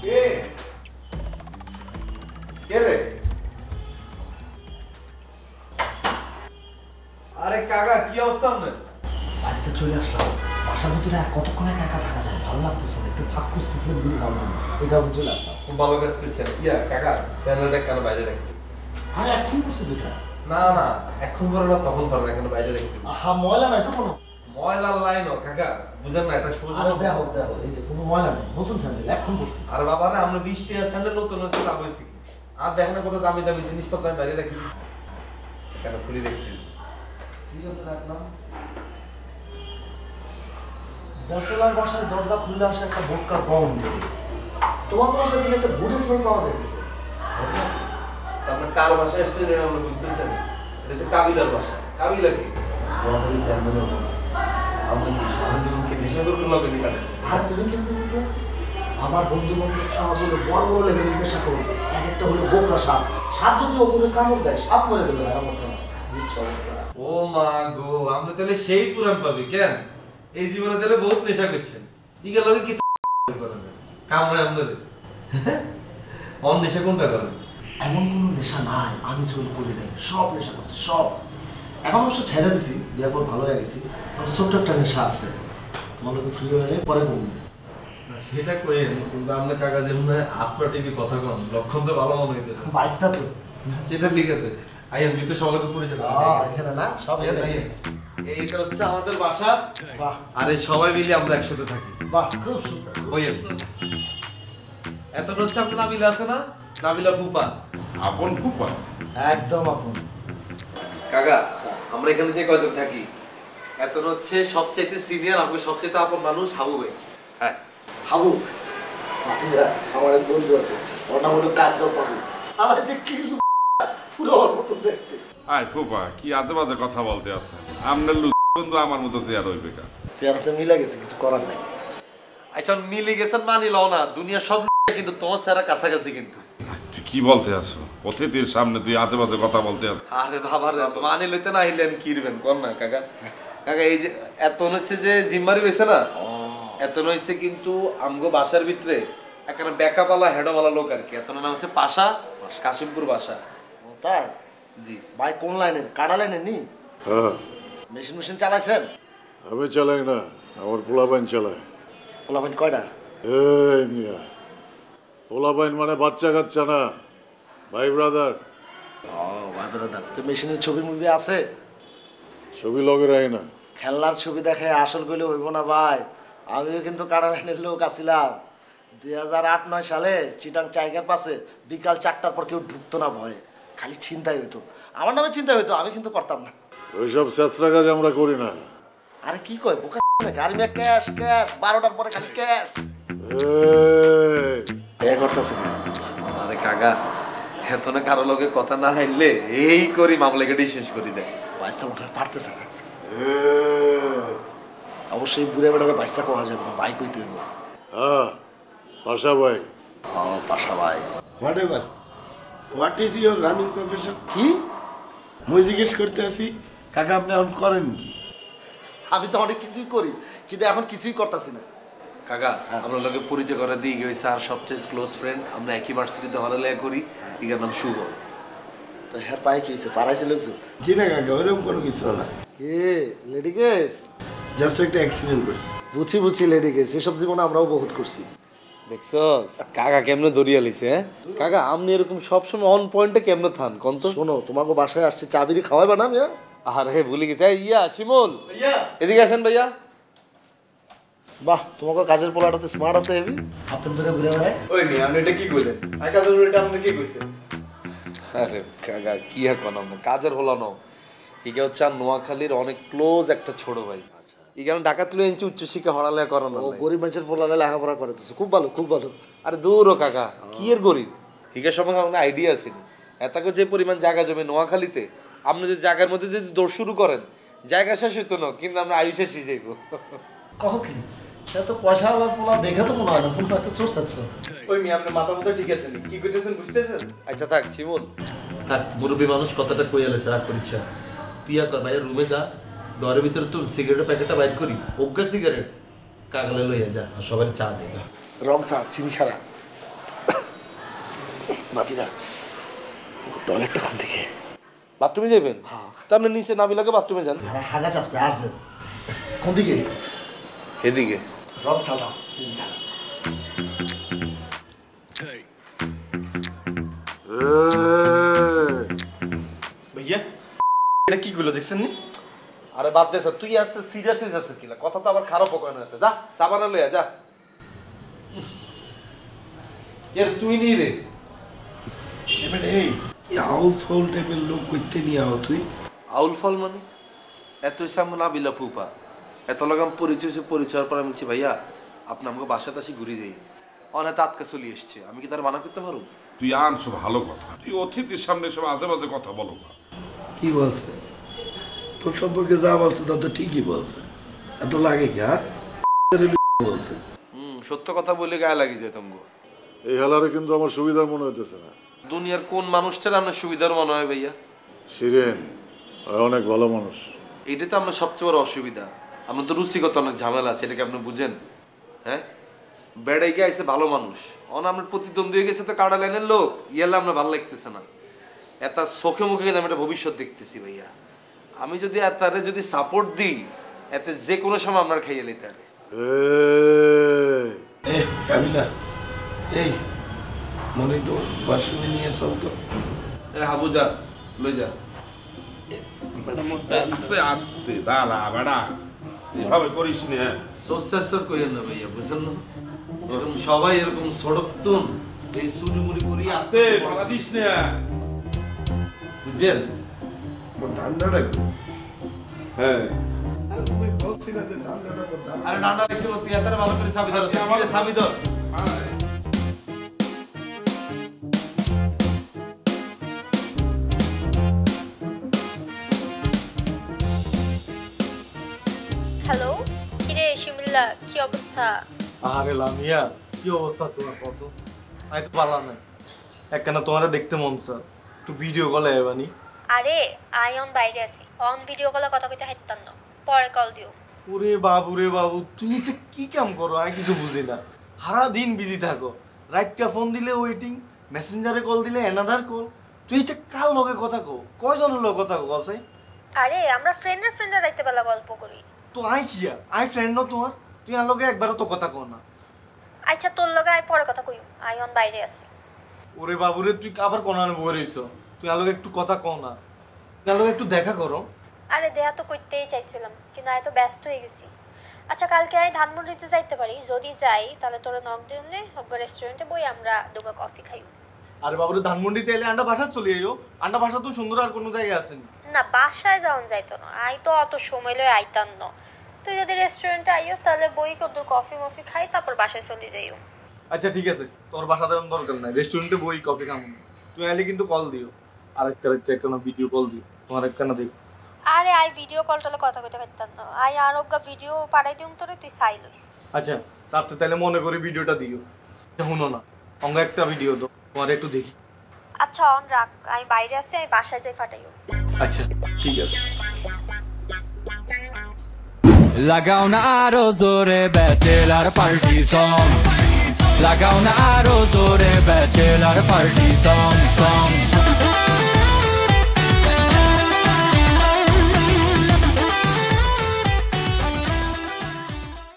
কে কে রে? আরে কাকা কি অবস্থা আপনার? আজকে চলে আসলাম। বাসার ভিতরে আর কতক্ষণ একা একা থাকা যায়, ভালো লাগতেছে না, একটু ফাঁক করতেছিলাম বিল ভালো না, এই কারণে চলে আসলাম। খুব ভালো কাজ করছেন। কাকা স্যান্ডেলটা কেন বাইরে রাখতে? আরে এখন করছে দুটা? না না, এখন পারো না, তখন পারো না, কেন বাইরে রাখতে? আহা, ময়লা নাই তো কোনো? ময়লার লাইন কাকা, বুঝেন না এটা সোজা। আরে দেখো দেখো, এই যে কোনো ময়লা নেই, নতুন স্যান্ডেল এখন করছি। আরে বাবা রে, আমরা 20 টাকা স্যান্ডেল নতুন নতুন লাভ হয়েছি। আর দেখেন না কত দামি দামি জিনিসপত্র আমি বাইরে রাখি দিচ্ছি, কেন খুলে রাখতে? ঠিক আছে, রাখলাম। ব্যাচেলার বাসায় দরজা খুললে আসে একটা বোটকা গন্ধ। তোমার বাসায় দিলে একটা গুড স্মেল পাওয়া যাইতেছে। আপনার কার বাসায় এসেছেন এটা আমরা বুঝতেছেন? এটা হচ্ছে কাবিলার বাসা। কাবিলা কি? রহমানি স্যান্ডেল হবো না। আপনি কি সারা জীবনকে নেশা করবেন লগেনি কাটাচ্ছেন? আর তুমি কেমন বুঝলে? আমার বন্ধু বান্ধব সব হলো বড় বড় লেভেলের নেশা করবে। এক একটা হলো বোকরা সাপ। সাপ যদি ওগুলো কামড় দেয়, সাপ মরে যাবে আর আমার কেন? বুঝছো অবস্থা? ও মা গো, আপনি তাহলে সেই পুরান পাবি কেন? এই জীবনে তাহলে বহুত নেশা করছেন। ইগা লগে কি করেন? কামড়ে আপনারে। অন নেশা কোনটা করেন? এমন কোনো নেশা নাই, আমি সোল করে দেয়, সব নেশা করছি সব। এখন অবশ্য ছেড়ে দিছি, বিয়ার পর ভালো হয়ে গেছি। আমার ছোট্ট একটা নেশা আছে, তোমার লোকে ফ্রি হয়ে পরে ঘুমবে। না সেটা কইেন, কিন্তু আপনার কাকা যেমন আপনার টিভি কথা কন, লক্ষণ তো ভালো মনে হইতেছে। বাইসটা তো সেটা ঠিক আছে। আইয়েন ভিতর সবাইকে পরিচয় এখানে না সব এইটা হচ্ছে আমাদের বাসা। বাহ, আর এই সবাই মিলে আমরা একসাথে থাকি। বাহ, খুব সুন্দর। ওইয়েন এতটা হচ্ছে আপনার নাবিলা আছে না, নাবিলা ফুপা। আপন ফুপা? একদম আপন। কাকা আমরা এখানে যে কয়জন থাকি, এত হচ্ছে সবচাইতে সিনিয়র, আমাকে সবচাইতে আপন মানুষ হাবু ভাই। হ্যাঁ হাবু ভাতিজা, আমার এক বন্ধু আছে, ওর নাম হলো কাজ পাবু। আমার যে কি পুরো ওর মতো দেখতে। আয় ফুপা, কি আজে বাজে কথা বলতে আছেন? আপনার বন্ধু আমার মতো চেয়ার হইবে কা? চেহারাতে মিলে গেছে, কিছু করার নাই। আচ্ছা মিলে গেছেন মানি লও না, দুনিয়া সব কিন্তু তোমার সারা কাছাকাছি কিন্তু। তুই কি বলতে আছো? অতিথির সামনে তুই আজে বাজে কথা বলতে আছো? আরে বাবা রে, মানি লইতে না হইলেন কি করবেন কোন না কাকা? কাকা এই যে এত হচ্ছে যে জিম্মারি হইছে না, এত হইছে কিন্তু আমগো বাসার ভিতরে একটা ব্যাকআপওয়ালা হেডওয়ালা লোক আর কি। এত নাম হচ্ছে পাশা, কাশিমপুর বাসা। ও তাই? জি। ভাই কোন লাইনে? কাটা লাইনে নি? হ্যাঁ, মেশিন চালাইছেন? আমি চালাই না, আমার পোলাপাইন চালায়। পোলাপাইন কয়টা? এই মিয়া, পোলাপাইন মানে বাচ্চা কাচ্চা না, ভাই ব্রাদার। ও ভাই ব্রাদার। তো মেশিনের ছবি মুভি আছে? ছবি লগে রাখি না। খেলনার ছবি দেখে আসল গেলে হইব না ভাই। আমিও কিন্তু কাটা লাইনের লোক আছিলাম। 2008-9 সালে চিটাং টাইগার পাশে বিকাল 4টার পর কেউ ঢুকতো না ভয়ে, খালি চিন্তাই হইতো। আমার নামে চিন্তা হইতো, আমি কিন্তু করতাম না। ওইসব চেষ্টা কাজ আমরা করি না। আরে কি কয় বোকা নাকি? আর মিয়া ক্যাশ ক্যাশ, 12টার পরে খালি ক্যাশ। এ করতেছে না। আরে কাকা এত না কারো লগে কথা না হাইলে এই করি মামলা কেটেই শেষ করে দেয়। বাইসটা উঠার পারতেছে না। অবশ্যই বুড়ে বেড়ারে বাইসটা কোয়া যাবে না, বাইক হইতে হইব। হ্যাঁ, পাশা ভাই। ও পাশা ভাই। Whatever. What is your running profession? কি? মুই জিজ্ঞেস করতে আছি, কাকা আপনি এখন করেন কি? আমি তো অনেক কিছুই করি, কিন্তু এখন কিছুই করতেছি না। কাকা আমরা লোকে পরিচয় করে দিই গেছে, আর সবচেয়ে ক্লোজ ফ্রেন্ড, আমরা একই ভার্সিটিতে হলে করি। ইগার নাম শুভ। তো হ্যাঁ পায়ে কি হয়েছে? পাড়াইছে লোকজন? জি না কাকা, ওইরকম কোনো কিছু না। কে? Lady case? জাস্ট একটা অ্যাক্সিডেন্ট করছি। বুঝছি লেডি কেস, এসব জীবনে আমরাও বহুত করছি। দেখছস কাকা কেমনে দরিয়া লিছে? হ্যাঁ কাকা আপনি এরকম সবসময় অন পয়েন্টে কেমনে থান কোন তো? শোনো, তোমাকে বাসায় আসছে, চাবিরি খাওয়াইবা না মিয়া? আরে ভুলে গেছে। ইয়া শিমুল এদিকে আসেন ভাইয়া। বাহ, তোমাকে কাজের পোলাটা তো স্মার্ট আছে। হেভি আপনি ধরে ঘুরে বেড়ায়। ওই নি আপনি এটা কি কইলেন? আর কাজের এটা আপনি কি কইছেন? আরে কাকা কি আর কোন না, কাজের হলো না। ইকে হচ্ছে আর নোয়াখালীর অনেক ক্লোজ একটা ছোট ভাই। ইখানে ঢাকা তুলে এনেছি উচ্চশিক্ষা হড়ালেখা করানো। ও গরিব মানুষের পোলারে লেখাপড়া করে দিচ্ছে, খুব ভালো খুব ভালো। আরে দূর ও কাকা, কি এর গরিব? হিগার সম্পর্কে আমার আইডিয়া আছে। এতকে যে পরিমাণ জায়গা জমি নোয়াখালীতে, আপনি যদি জায়গার মধ্যে যদি দৌড় শুরু করেন, জায়গা শেষ হইতো না, কিন্তু আমরা আয়ু শেষ হয়ে যাইব। কহ কি? সে তো পয়সা আলার পোলা দেখে তো মনে হয় না, মনে হয়তো চোর চাচ্ছ। ওই মি আপনার মাথা মতো ঠিক আছে নি? কি কইতেছেন বুঝতেছেন? আচ্ছা থাক শিমুল থাক, মুরব্বী মানুষ কথাটা কই আলেছে, রাগ করিচ্ছা। তিয়া কর ভাই রুমে যা, ঘরের ভিতরে তুই সিগারেটের প্যাকেটটা বাইর করি, অজ্ঞা সিগারেট কাগলে লইয়া যা, আর সবাই চা দিয়ে যা। রং চা, চিনি ছাড়া। বাতিদা টয়লেটটা কোন দিকে? বাথরুমে যাবেন? তা আপনি নিচে নাবিলাকে বাথরুমে যান। আরে হাগা চাপছে আসছে কোন দিকে? এদিকে। রং চালাও ভাইয়া এটা কি করলো দেখছেন নি? আরে বাদ দে স্যার, তুই এত সিরিয়াস হয়ে যাচ্ছিস কিনা? কথা তো আবার খারাপ হয় না। যা সাবানা লইয়া যা। এর তুই নিয়ে রে। এবারে এই আউল ফাউল টাইপের লোক করতে নিয়ে আও তুই। আউল ফল মানে এত সামনে না বিলা ফুপা এত লাগাম পরিচয়ের পর আমি বলছি ভাইয়া আপনি আমাকে বাসাতে আসি ঘুরে যাই। অনেক আটকা চলে এসছে, আমি কি তার মানা করতে পারবো? তুই আনছো ভালো কথা, তুই অতিথির সামনে সব আজে বাজে কথা বলো না। কি বলছে? তোর সম্পর্কে যা বলছে তা তো ঠিকই বলছে। এত লাগে কি হ্যাঁ? বলছে সত্য কথা বলে গায়ে লাগে যায় তোমাকে। এই হেলারে কিন্তু আমার সুবিধার মনে হইতেছে না। দুনিয়ার কোন মানুষটার আপনার সুবিধার মনে হয় ভাইয়া? শিরেন অনেক ভালো মানুষ। এইটা তো আপনার সবচেয়ে বড় অসুবিধা। আপনার তো রুচিগত অনেক ঝামেলা আছে, এটাকে আপনি বুঝেন? হ্যাঁ, বেড়াই গিয়ে আইসে ভালো মানুষ, আপনার প্রতিদ্বন্দ্বী হয়ে গেছে তো কাটা লাইনের লোক, ইয়ালে আপনার ভালো লাগতেছে না। এত চোখে মুখে কিন্তু আমি একটা ভবিষ্যৎ দেখতেছি ভাইয়া। আমি যদি তারে যদি সাপোর্ট দিই এতে যে কোনো সময় আপনার খাইয়ে লইতে পারে। এ কাবিলা, এই মনে তো ওয়াশরুমে নিয়ে চল তো। এ হাবু যা, লই যা। আস্তে আস্তে দাঁড়া বেড়া, এভাবে করিস না। সোসাসর কইেন না ভাইয়া, বুঝেন না? এরকম সবাই এরকম সড়কতুন এই চুরি মুড়ি করি আস্তে মারা দিস না। বুঝছেন? ঠান্ডা রাখবো। হ্যাঁ আর তুমি বলছি না যে ঠান্ডাটা করতে। আরে ডান্ডা দেখতে তুই এতটা ভালো করে চাবি ধর, চাবি ধর। হ্যালো, কিরে শিমুল্লা, কি অবস্থা? আরে লামিয়া কি অবস্থা তোমার? কত আমি তো পারলাম না, একখানা তোমার দেখতে মন স্যার, একটু ভিডিও কলে এবানি। আরে আই অন বাইরে আছি, অন ভিডিও কলে কথা কইতে হাইতাম না, পরে কল দিও। ওরে বাবু তুই যে কি কাম করো আমি কিছু বুঝি না। সারা দিন বিজি থাকো, রাতটা ফোন দিলে ওয়েটিং, মেসেঞ্জারে কল দিলে অ্যানাদার কল। তুই যে কার লগে কথা কো, কয়জনের লগে কথা কো আছে? আরে আমরা ফ্রেন্ডের রাইতে বেলা গল্প করি। তো আই কিয়া আই ফ্রেন্ড ন তোমার, তুই আর লগে একবারও তো কথা কো না। আচ্ছা তোর লগে আই পরে কথা কইও, আই অন বাইরে আছি। ওরে বাবুরে তুই আবার কোনানে বই রইছো, তুই আর লগে একটু কথা কও না, তুই আর লগে একটু দেখা করো। আরে দেয়া তো করতেই চাইছিলাম, কিন্তু আই তো ব্যস্ত হয়ে গেছি। আচ্ছা কালকে আই ধানমন্ডিতে যাইতে পারি? যদি যাই তাহলে তোরা নক দিও নে, হোক রেস্টুরেন্টে বই আমরা দুগা কফি খাইও। আরে বাবুরে ধানমন্ডিতে এলে আন্ডা বাসা চলে যাইও, আন্ডা বাসা তো সুন্দর আর কোনো জায়গায় আসেনি। না বাসায় যাওন যাইতো না, আই তো অত সময় লই আইতাম না। তুই যদি রেস্টুরেন্টে আইস তাহলে বই কত কফি মফি খাই, তারপর বাসায় চলে যাইও। আচ্ছা ঠিক আছে, তোর বাসাতে দরকার নাই, রেস্টুরেন্টে বই কফি খাবো। তুই আইলে কিন্তু কল দিও, আর একটা ভিডিও কল দিও, তোমার একখানা দেখ। আরে আই ভিডিও কল টলে কথা কইতে পারতাম না, আই আরোগ্য ভিডিও পাঠাই দিউম তোরে, তুই চাই লইস। আচ্ছা তারপর তাহলে মনে করে ভিডিওটা দিও। শুনো না অঙ্গ একটা ভিডিও দাও, তোমার একটু দেখি। আচ্ছা অন রাখ, আমি বাইরে আছি, আমি বাসায় যাই ফাটাইও। আচ্ছা ঠিক আছে। লাগাও না আরো জোরে ব্যাচেলার পার্টি সং, লাগাও না আরো জোরে ব্যাচেলার পার্টি সং।